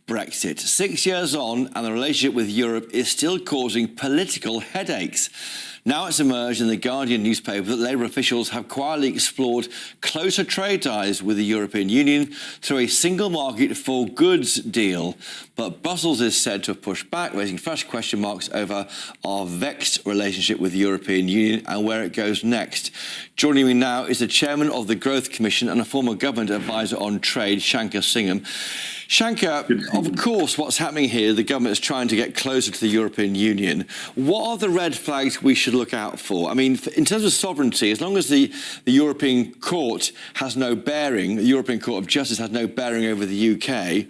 Brexit. 6 years on, and the relationship with Europe is still causing political headaches. Now it's emerged in the Guardian newspaper that Labour officials have quietly explored closer trade ties with the European Union through a single market for goods deal. But Brussels is said to have pushed back, raising fresh question marks over our vexed relationship with the European Union and where it goes next. Joining me now is the chairman of the Growth Commission and a former government advisor on trade, Shanker Singham. Shanker, of course, what's happening here, the government is trying to get closer to the European Union. What are the red flags we should look out for? I mean, in terms of sovereignty, as long as the European Court has no bearing, the European Court of Justice has no bearing over the UK,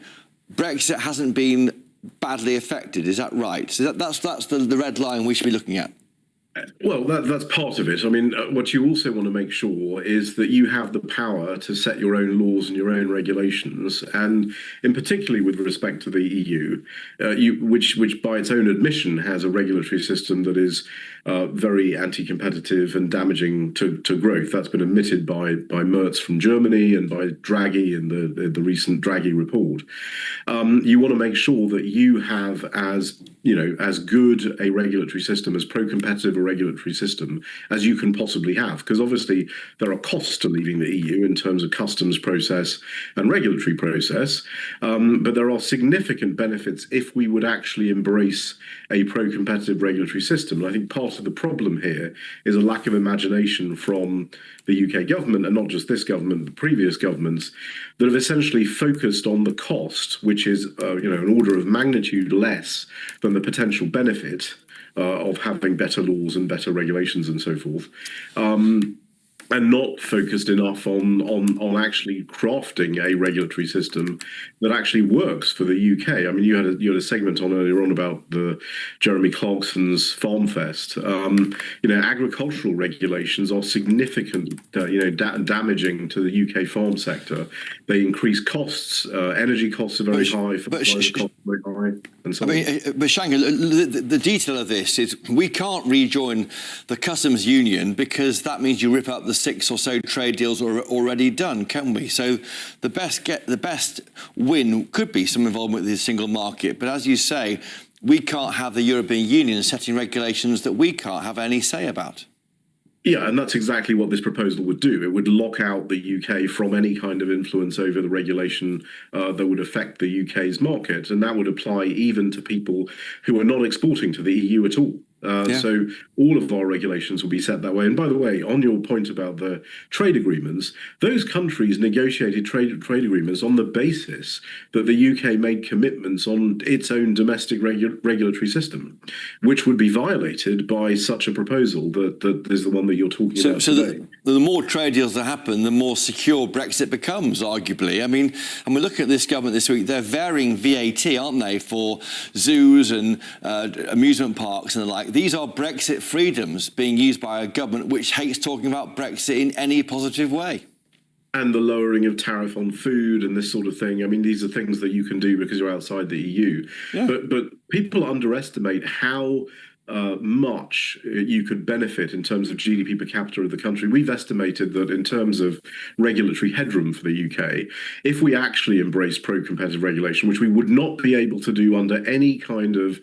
Brexit hasn't been badly affected. Is that right? So that's the red line we should be looking at. Well, that's part of it. I mean, what you also want to make sure is that you have the power to set your own laws and your own regulations, and in particularly with respect to the EU, which by its own admission has a regulatory system that is very anti-competitive and damaging to growth. That's been admitted by Merz from Germany and by Draghi in the recent Draghi report. You want to make sure that you have as good a regulatory system, as pro-competitive a regulatory system as you can possibly have, because obviously there are costs to leaving the EU in terms of customs process and regulatory process, but there are significant benefits if we would actually embrace a pro-competitive regulatory system. And I think part of the problem here is a lack of imagination from the UK government, and not just this government, the previous governments, that have essentially focused on the cost, which is an order of magnitude less than the potential benefit of having better laws and better regulations and so forth, and not focused enough on actually crafting a regulatory system that actually works for the UK. I mean, you had a segment on earlier on about the Jeremy Clarkson's Farm Fest. Agricultural regulations are significant, damaging to the UK farm sector. They increase costs. Energy costs are very high. Fertilizer costs are very high. And so but Shanker, the detail of this is we can't rejoin the customs union because that means you rip up the 6 or so trade deals already done, can we? So the best win could be some involvement with the single market. But as you say, we can't have the European Union setting regulations that we can't have any say about. Yeah, and that's exactly what this proposal would do. It would lock out the UK from any kind of influence over the regulation that would affect the UK's market. And that would apply even to people who are not exporting to the EU at all. So all of our regulations will be set that way. And by the way, on your point about the trade agreements, those countries negotiated trade agreements on the basis that the UK made commitments on its own domestic regulatory system, which would be violated by such a proposal that is the one that you're talking about today. The more trade deals that happen, the more secure Brexit becomes, arguably. I mean, and we're looking at this government this week, they're varying VAT, aren't they, for zoos and amusement parks and the like. These are Brexit freedoms being used by a government which hates talking about Brexit in any positive way. And the lowering of tariff on food and this sort of thing. I mean, these are things that you can do because you're outside the EU. Yeah. But people underestimate how much you could benefit in terms of GDP per capita of the country. We've estimated that in terms of regulatory headroom for the UK, if we actually embrace pro-competitive regulation, which we would not be able to do under any kind of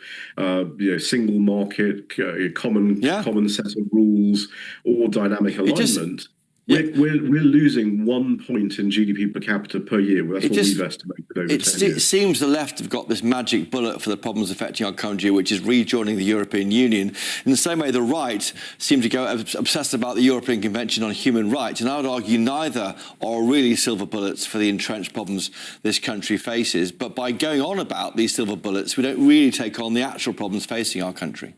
single market, common set of rules or dynamic alignment, we're losing 1 point in GDP per capita per year. That's what we've estimated over 10 years. It seems the left have got this magic bullet for the problems affecting our country, which is rejoining the European Union. In the same way, the right seem to go obsessed about the European Convention on Human Rights. And I would argue neither are really silver bullets for the entrenched problems this country faces. But by going on about these silver bullets, we don't really take on the actual problems facing our country.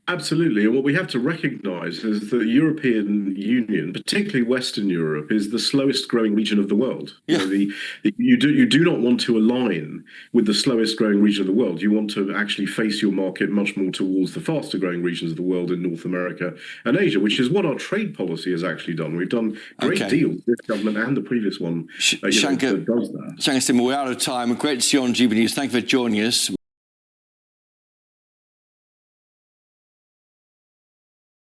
Absolutely. And what we have to recognise is that the European Union, particularly Western Europe, is the slowest growing region of the world. Yeah. You do not want to align with the slowest growing region of the world. You want to actually face your market much more towards the faster growing regions of the world in North America and Asia, which is what our trade policy has actually done. We've done great deals, this government and the previous one, Shanker, that does that. Shanker Singham, we're out of time. Great to see you on GB News. Thank you for joining us.